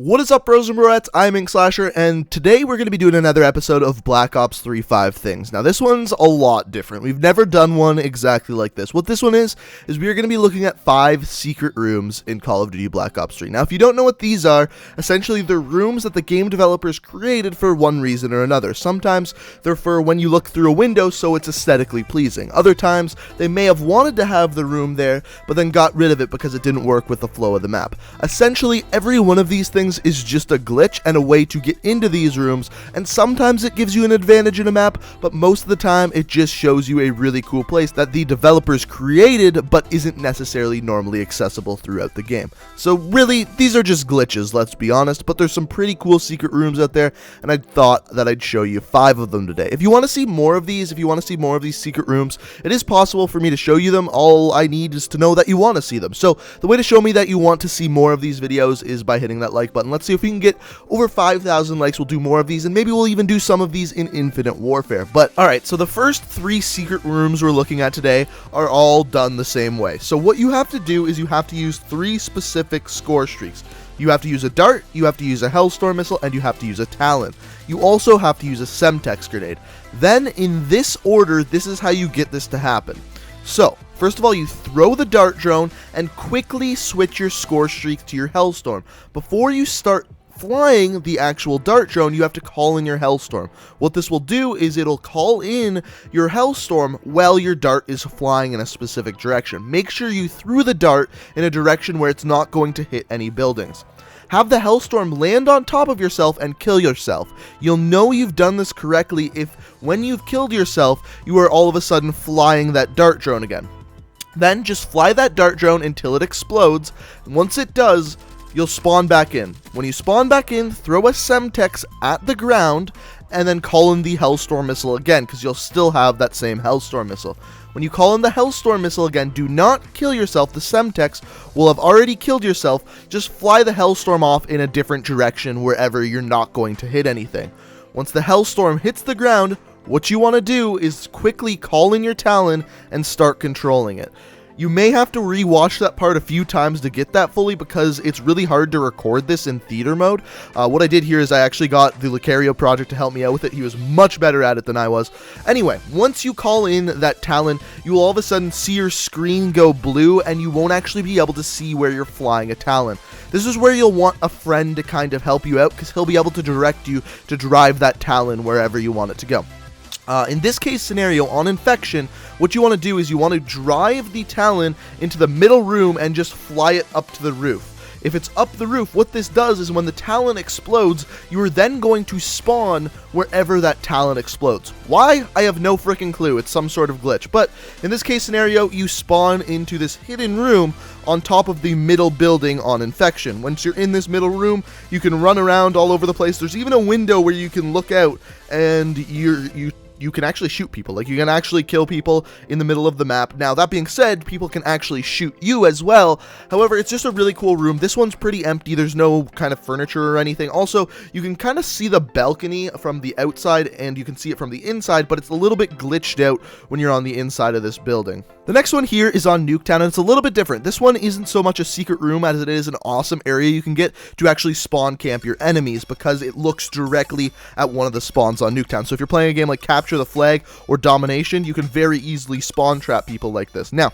What is up, bros and broettes? I'm Inkslasher, and today we're going to be doing another episode of Black Ops 3 5 Things. Now, this one's a lot different. We've never done one exactly like this. What this one is we are going to be looking at 5 secret rooms in Call of Duty Black Ops 3. Now, if you don't know what these are, essentially they're rooms that the game developers created for one reason or another. Sometimes they're for when you look through a window so it's aesthetically pleasing. Other times, they may have wanted to have the room there, but then got rid of it because it didn't work with the flow of the map. Essentially, every one of these things is just a glitch and a way to get into these rooms, and sometimes it gives you an advantage in a map, but most of the time it just shows you a really cool place that the developers created but isn't necessarily normally accessible throughout the game. So really, these are just glitches, let's be honest, but there's some pretty cool secret rooms out there, and I thought that I'd show you 5 of them today. If you want to see more of these, if you want to see more of these secret rooms, it is possible for me to show you them. All I need is to know that you want to see them. So the way to show me that you want to see more of these videos is by hitting that like button. Let's see if we can get over 5,000 likes. We'll do more of these, and maybe we'll even do some of these in Infinite Warfare. But alright, so the first 3 secret rooms we're looking at today are all done the same way. So what you have to do is you have to use 3 specific score streaks. You have to use a dart, you have to use a Hellstorm missile, and you have to use a Talon. You also have to use a Semtex grenade. Then, in this order, this is how you get this to happen. So, first of all, you throw the dart drone and quickly switch your score streak to your Hellstorm. Before you start flying the actual dart drone, you have to call in your Hellstorm. What this will do is it'll call in your Hellstorm while your dart is flying in a specific direction. Make sure you threw the dart in a direction where it's not going to hit any buildings. Have the Hellstorm land on top of yourself and kill yourself. You'll know you've done this correctly if, when you've killed yourself, you are all of a sudden flying that dart drone again. Then just fly that dart drone until it explodes. Once it does, you'll spawn back in. When you spawn back in, throw a Semtex at the ground, and then call in the Hellstorm missile again, because you'll still have that same Hellstorm missile. When you call in the Hellstorm missile again, do not kill yourself. The Semtex will have already killed yourself. Just fly the Hellstorm off in a different direction wherever you're not going to hit anything. Once the Hellstorm hits the ground, what you want to do is quickly call in your Talon and start controlling it. You may have to rewatch that part a few times to get that fully because it's really hard to record this in theater mode. What I did here is I actually got the Lucario project to help me out with it. He was much better at it than I was. Anyway, once you call in that Talon, you will all of a sudden see your screen go blue and you won't actually be able to see where you're flying a Talon. This is where you'll want a friend to kind of help you out because he'll be able to direct you to drive that Talon wherever you want it to go. In this case scenario, on Infection, what you want to do is you want to drive the Talon into the middle room and just fly it up to the roof. If it's up the roof, what this does is when the Talon explodes, you are then going to spawn wherever that Talon explodes. Why? I have no freaking clue. It's some sort of glitch. But in this case scenario, you spawn into this hidden room on top of the middle building on Infection. Once you're in this middle room, you can run around all over the place. There's even a window where you can look out and you can actually shoot people. Like, you can actually kill people in the middle of the map. Now, that being said, people can actually shoot you as well. However, it's just a really cool room. This one's pretty empty. There's no kind of furniture or anything. Also, you can kind of see the balcony from the outside, and you can see it from the inside, but it's a little bit glitched out when you're on the inside of this building. The next one here is on Nuketown, and it's a little bit different. This one isn't so much a secret room as it is an awesome area you can get to actually spawn camp your enemies because it looks directly at one of the spawns on Nuketown. So if you're playing a game like Capture the Flag or Domination, you can very easily spawn trap people like this. Now,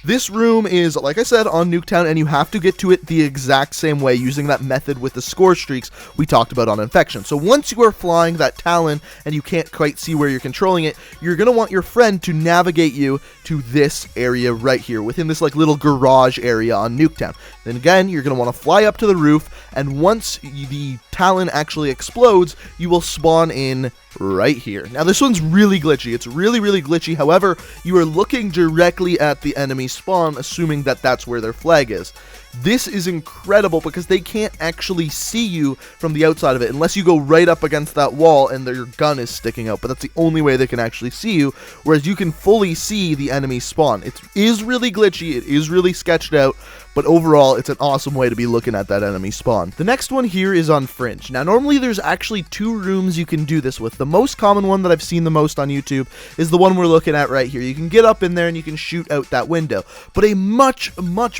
this room is, like I said, on Nuketown, and you have to get to it the exact same way using that method with the score streaks we talked about on Infection. So once you are flying that Talon and you can't quite see where you're controlling it, you're going to want your friend to navigate you to this area right here, within this like little garage area on Nuketown. Then again, you're going to want to fly up to the roof, and once the Talon actually explodes, you will spawn in right here. Now, this one's really glitchy. It's really, really glitchy. However, you are looking directly at the enemy spawn, assuming that that's where their flag is. This is incredible because they can't actually see you from the outside of it unless you go right up against that wall and your gun is sticking out, but that's the only way they can actually see you, whereas you can fully see the enemy spawn. It is really glitchy, it is really sketched out, but overall, it's an awesome way to be looking at that enemy spawn. The next one here is on Fringe. Now, normally there's actually 2 rooms you can do this with. The most common one that I've seen the most on YouTube is the one we're looking at right here. You can get up in there and you can shoot out that window. But a much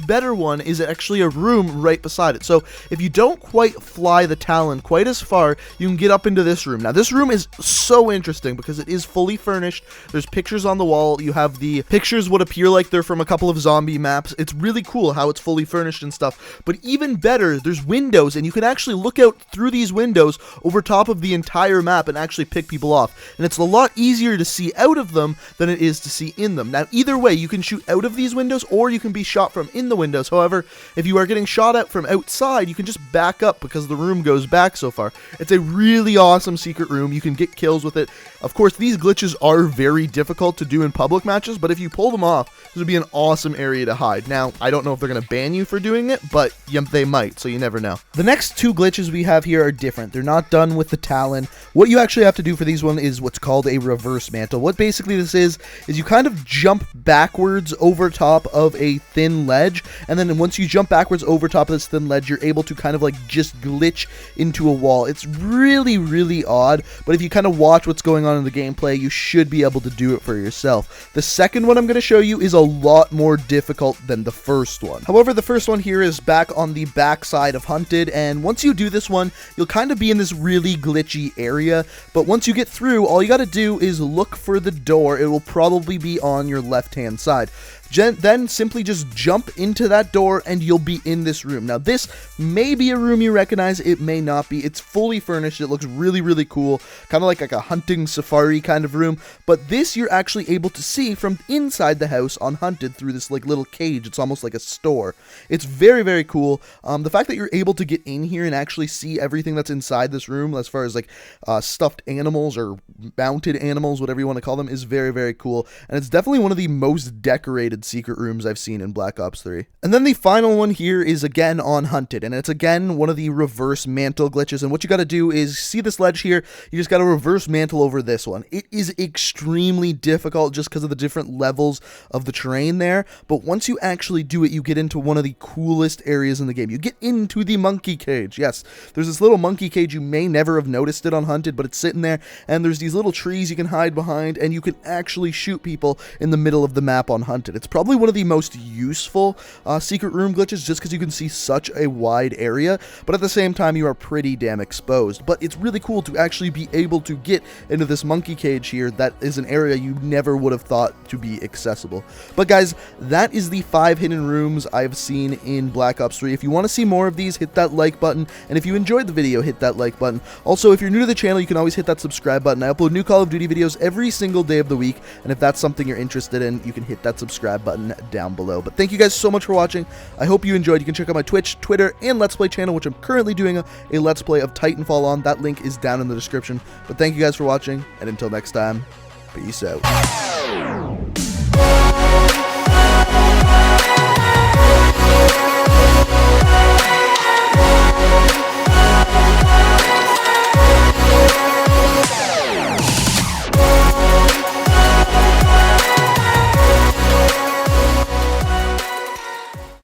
better one is actually a room right beside it. So if you don't quite fly the Talon quite as far, you can get up into this room. Now, this room is so interesting because it is fully furnished. There's pictures on the wall. You have the pictures would appear like they're from a couple of zombie maps. It's really cool how it's fully furnished and stuff. But even better, there's windows, and you can actually look out through these windows over top of the entire map and actually pick people off. And it's a lot easier to see out of them than it is to see in them. Now, either way, you can shoot out of these windows or you can be shot from in the windows. However, if you are getting shot at from outside, you can just back up because the room goes back so far. It's a really awesome secret room. You can get kills with it. Of course, these glitches are very difficult to do in public matches, but if you pull them off, this would be an awesome area to hide. Now, I don't know if they're going to ban you for doing it, but they might, so you never know. The next 2 glitches we have here are different. They're not done with the Talon. What you actually have to do for these one is what's called a reverse mantle. What basically this is you kind of jump backwards over top of a thin ledge, and then once you jump backwards over top of this thin ledge, you're able to kind of like just glitch into a wall. It's really odd, but if you kind of watch what's going on in the gameplay, you should be able to do it for yourself. The second one I'm going to show you is a lot more difficult than the first one. However, the first one here is back on the back side of Hunted, and once you do this one, you'll kind of be in this really glitchy area, but once you get through, all you got to do is look for the door. It will probably be on your left-hand side. Then simply just jump into that door and you'll be in this room. Now, this may be a room you recognize. It may not be. It's fully furnished. It looks really cool. Kind of like a hunting safari kind of room. But this you're actually able to see from inside the house on Hunted through this like little cage. It's almost like a store. It's very cool. The fact that you're able to get in here and actually see everything that's inside this room as far as like stuffed animals or mounted animals, whatever you want to call them, is very cool. And it's definitely one of the most decorated secret rooms I've seen in Black Ops 3. And then the final one here is again on Hunted, and it's again one of the reverse mantle glitches. And what you got to do is see this ledge here, you just got to reverse mantle over this one. It is extremely difficult just because of the different levels of the terrain there, but once you actually do it, you get into one of the coolest areas in the game. You get into the monkey cage. Yes, there's this little monkey cage. You may never have noticed it on Hunted, but it's sitting there, and there's these little trees you can hide behind, and you can actually shoot people in the middle of the map on Hunted. It's probably one of the most useful secret room glitches just because you can see such a wide area, but at the same time you are pretty damn exposed. But it's really cool to actually be able to get into this monkey cage here. That is an area you never would have thought to be accessible. But guys, that is the 5 hidden rooms I've seen in Black Ops 3. If you want to see more of these, hit that like button, and if you enjoyed the video, hit that like button. Also, if you're new to the channel, you can always hit that subscribe button. I upload new Call of Duty videos every single day of the week, and if that's something you're interested in, you can hit that subscribe button down below. But thank you guys so much for watching. I hope you enjoyed. You can check out my Twitch, Twitter, and Let's Play channel, which I'm currently doing a Let's Play of Titanfall on. That link is down in the description. But thank you guys for watching, and until next time, peace out.